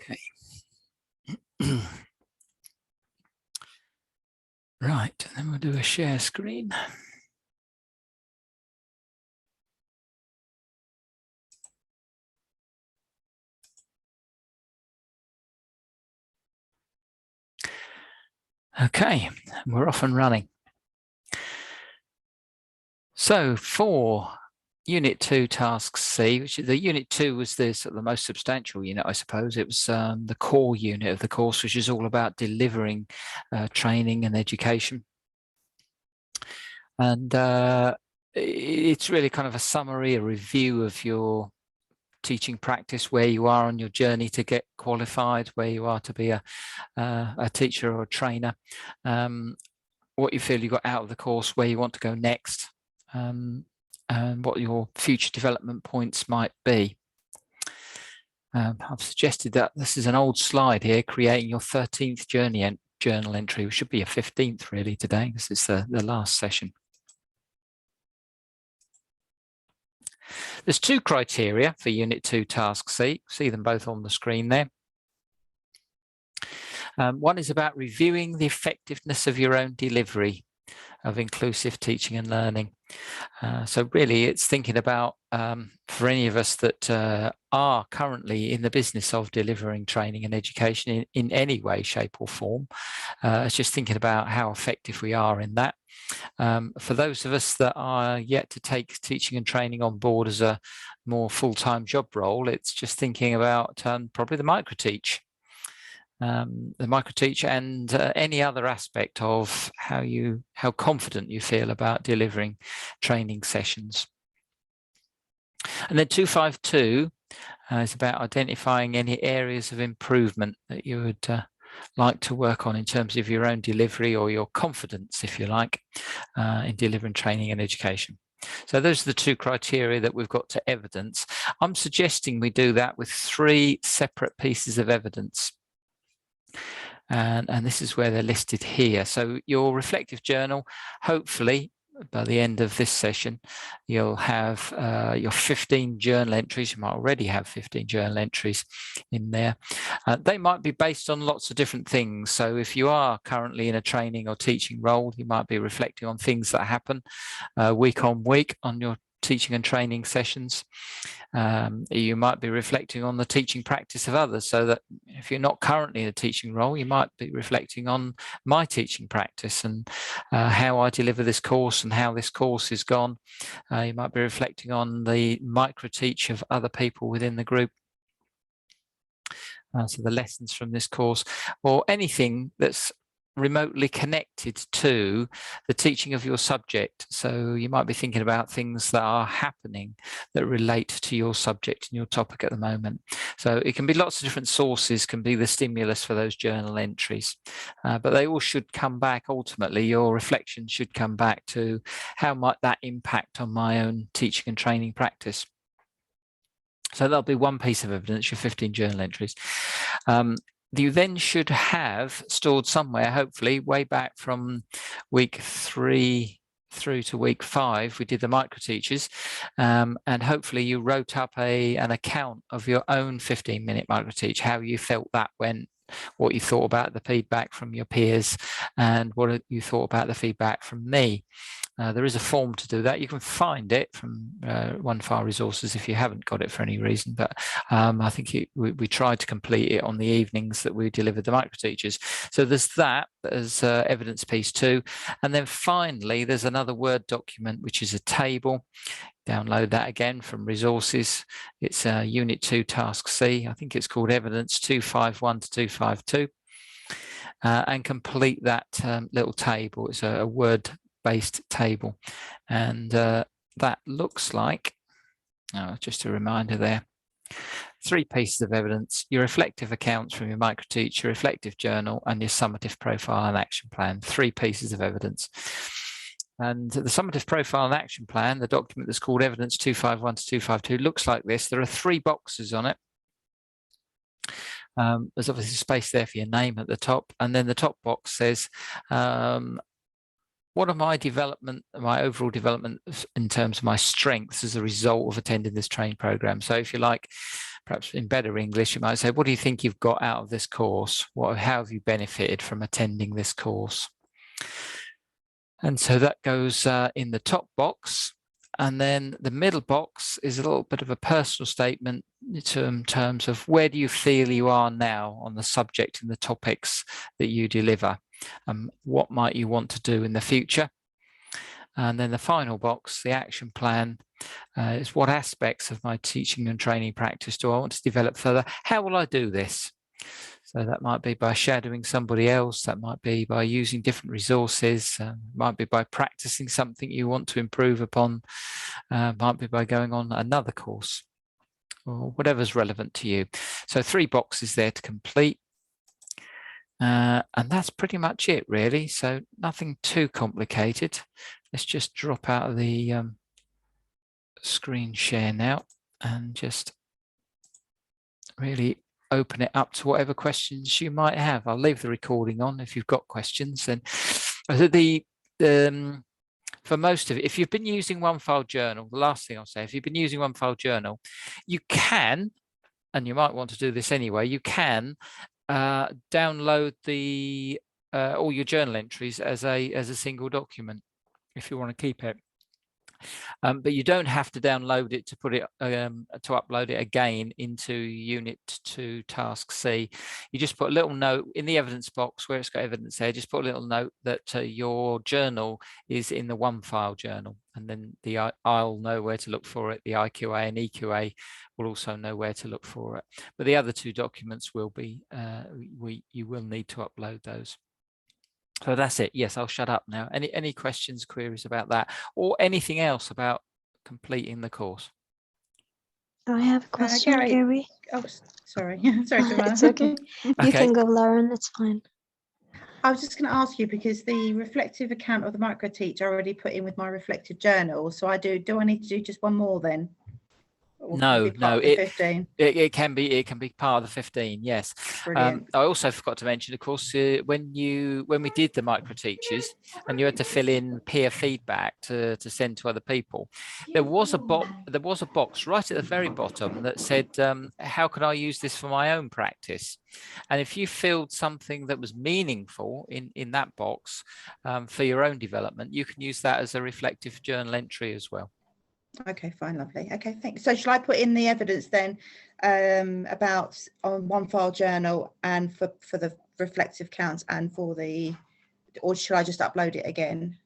Okay. Right, and then we'll do a share screen. Okay, we're off and running. So for Unit 2, Task C, which the Unit 2 was the sort of the most substantial unit, I suppose. It was the core unit of the course, which is all about delivering training and education. And it's really kind of a summary, a review of your teaching practice, where you are on your journey to get qualified, where you are to be a teacher or a trainer, what you feel you got out of the course, where you want to go next, and what your future development points might be. I've suggested that this is an old slide here, creating your 13th journal entry, which should be a 15th really today. This is the last session. There's two criteria for Unit 2 Task C. See them both on the screen there. One is about reviewing the effectiveness of your own delivery of inclusive teaching and learning. So really it's thinking about, for any of us that are currently in the business of delivering training and education in any way, shape or form, it's just thinking about how effective we are in that. For those of us that are yet to take teaching and training on board as a more full-time job role, it's just thinking about probably the microteach. And any other aspect of how confident you feel about delivering training sessions. And then 252 is about identifying any areas of improvement that you would like to work on in terms of your own delivery or your confidence, if you like, in delivering training and education. So those are the two criteria that we've got to evidence. I'm suggesting we do that with 3 separate pieces of evidence. And this is where they're listed here. So your reflective journal, hopefully by the end of this session, you'll have your 15 journal entries. You might already have 15 journal entries in there. They might be based on lots of different things. So if you are currently in a training or teaching role, you might be reflecting on things that happen week on week on your teaching and training sessions. You might be reflecting on the teaching practice of others, so that if you're not currently in a teaching role, you might be reflecting on my teaching practice and how I deliver this course and how this course is gone. You might be reflecting on the micro-teach of other people within the group. So the lessons from this course, or anything that's remotely connected to the teaching of your subject. So you might be thinking about things that are happening that relate to your subject and your topic at the moment. So it can be lots of different sources, can be the stimulus for those journal entries, but they all should come back. Ultimately, your reflection should come back to how might that impact on my own teaching and training practice. So that'll be one piece of evidence, your 15 journal entries. You then should have stored somewhere, hopefully, way back from week 3 through to week 5, we did the micro-teachers, and hopefully you wrote up an account of your own 15-minute micro-teach, how you felt that went, what you thought about the feedback from your peers, and what you thought about the feedback from me. There is a form to do that. You can find it from OneFile Resources if you haven't got it for any reason, but I think we tried to complete it on the evenings that we delivered the micro-teachers. So there's that as evidence piece 2. And then finally, there's another Word document, which is a table. Download that again from resources. It's Unit 2 Task C. I think it's called Evidence 251 to 252. And complete that little table. It's a Word-based table. And that looks like, just a reminder there, 3 pieces of evidence: your reflective accounts from your micro-teach, your reflective journal, and your summative profile and action plan. 3 pieces of evidence. And the summative profile and action plan, the document that's called Evidence 251 to 252, looks like this. There are 3 boxes on it. There's obviously space there for your name at the top, and then the top box says what are my development, my overall development in terms of my strengths as a result of attending this training program? So if you like, perhaps in better English, you might say, what do you think you've got out of this course? How have you benefited from attending this course? And so that goes in the top box. And then the middle box is a little bit of a personal statement in terms of where do you feel you are now on the subject and the topics that you deliver? What might you want to do in the future? And then the final box, the action plan, is what aspects of my teaching and training practice do I want to develop further? How will I do this? So that might be by shadowing somebody else, that might be by using different resources, might be by practicing something you want to improve upon, might be by going on another course, or whatever's relevant to you. So 3 boxes there to complete. And that's pretty much it, really. So nothing too complicated. Let's just drop out of the screen share now and just really open it up to whatever questions you might have. I'll leave the recording on if you've got questions. And for most of it, if you've been using OneFile Journal, the last thing I'll say, if you've been using OneFile Journal, you can, and you might want to do this anyway, you can download the all your journal entries as a single document if you want to keep it. But you don't have to download it to put it to upload it again into Unit 2 Task C. You just put a little note in the evidence box where it's got evidence there. Just put a little note that your journal is in the OneFile journal, and then I'll know where to look for it. The IQA and EQA will also know where to look for it. But the other 2 documents will be you will need to upload those. So that's it. Yes, I'll shut up now. Any questions, queries about that, or anything else about completing the course? I have a question, Gary. Oh, sorry. Sorry, Joanna. It's okay. You can go, Lauren. It's fine. I was just going to ask you, because the reflective account of the microteach I already put in with my reflective journal. So do I need to do just one more then? No, it can be part of the 15. Yes. I also forgot to mention, of course, when we did the micro teachers and you had to fill in peer feedback to send to other people, there was a box right at the very bottom that said, how can I use this for my own practice? And if you filled something that was meaningful in that box for your own development, you can use that as a reflective journal entry as well. Okay, fine, lovely. Okay, thanks. So shall I put in the evidence then about on OneFile Journal and for the reflective counts and for or should I just upload it again?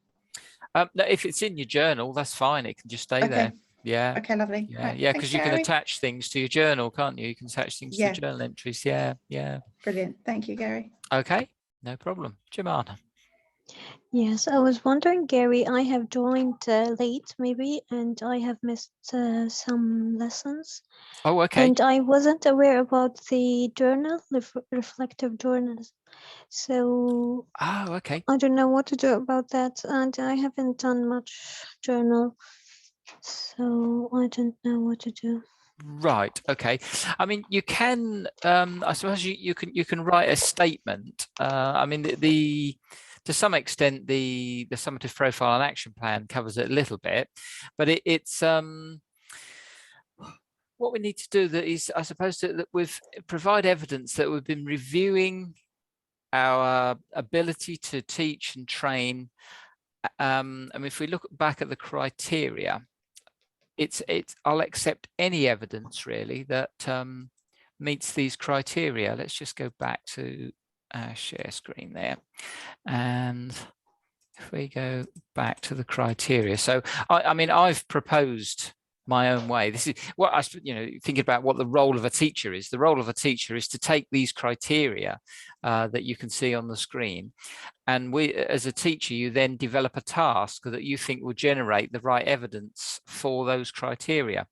No, if it's in your journal, that's fine. It can just stay there. Yeah. Okay, lovely. Yeah, because you can attach things to your journal, can't you? You can attach things to journal entries. Yeah. Brilliant. Thank you, Gary. Okay, no problem. Jemana. Yes, I was wondering, Gary, I have joined late maybe, and I have missed some lessons. Oh, okay. And I wasn't aware about the journal, reflective journals. So okay. I don't know what to do about that. And I haven't done much journal, so I don't know what to do. Right. Okay. I mean, you can. I suppose you can write a statement. I mean, to some extent, the summative profile and action plan covers it a little bit, but it's what we need to do that is, I suppose, that we've provide evidence that we've been reviewing our ability to teach and train. I mean, if we look back at the criteria, I'll accept any evidence really that meets these criteria. Let's just go back to our share screen there, and if we go back to the criteria, so I mean, I've proposed my own way. This is what I, thinking about what the role of a teacher is. The role of a teacher is to take these criteria that you can see on the screen, and as a teacher, you then develop a task that you think will generate the right evidence for those criteria.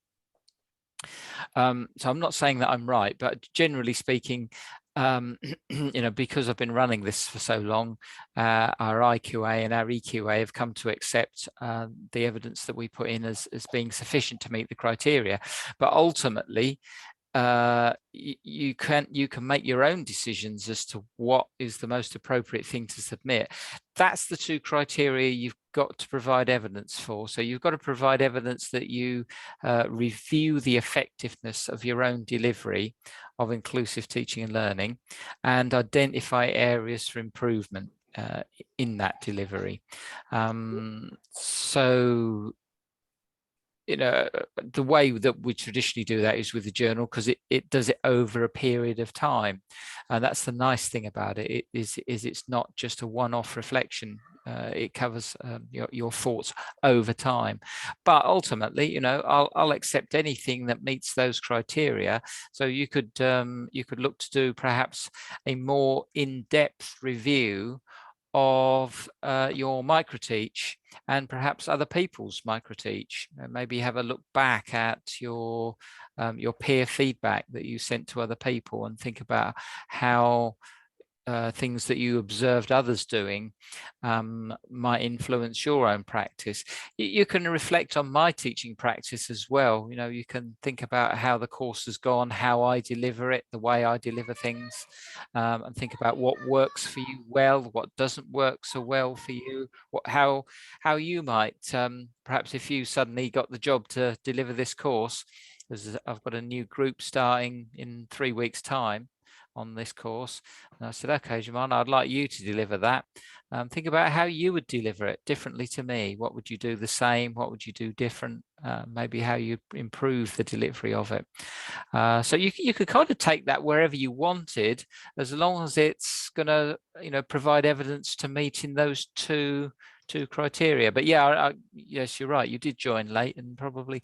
So I'm not saying that I'm right, but generally speaking, because I've been running this for so long, our IQA and our EQA have come to accept the evidence that we put in as being sufficient to meet the criteria. But ultimately, you can make your own decisions as to what is the most appropriate thing to submit. That's the two criteria you've got to provide evidence for. So you've got to provide evidence that you review the effectiveness of your own delivery of inclusive teaching and learning, and identify areas for improvement in that delivery. So the way that we traditionally do that is with the journal, because it does it over a period of time, and that's the nice thing about it. It's not just a one-off reflection. It covers your thoughts over time. But ultimately, I'll accept anything that meets those criteria. So you could look to do perhaps a more in-depth review of your microteach and perhaps other people's microteach. Maybe have a look back at your peer feedback that you sent to other people and think about how things that you observed others doing might influence your own practice. You can reflect on my teaching practice as well. You can think about how the course has gone, how I deliver it, the way I deliver things, and think about what works for you well, what doesn't work so well for you, how you might, perhaps if you suddenly got the job to deliver this course, because I've got a new group starting in 3 weeks' time on this course, and I said, okay, Jemana, I'd like you to deliver that. Think about how you would deliver it differently to me. What would you do the same? What would you do different? Maybe how you improve the delivery of it. So you could kind of take that wherever you wanted, as long as it's going to provide evidence to meeting those two criteria. But yeah, yes, you're right. You did join late and probably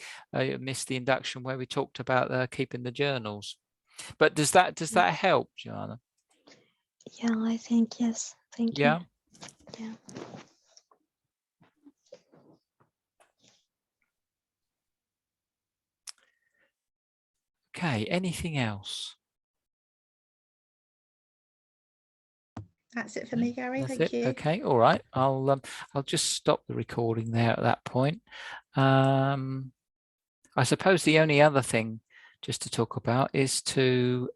missed the induction where we talked about keeping the journals. But does that help, Joanna? Yeah, I think yes. Thank you. Yeah. Yeah. Okay. Anything else? That's it for me, Gary. That's Thank it. you. Okay. All right. I'll just stop the recording there at that point. I suppose the only other thing just to talk about is to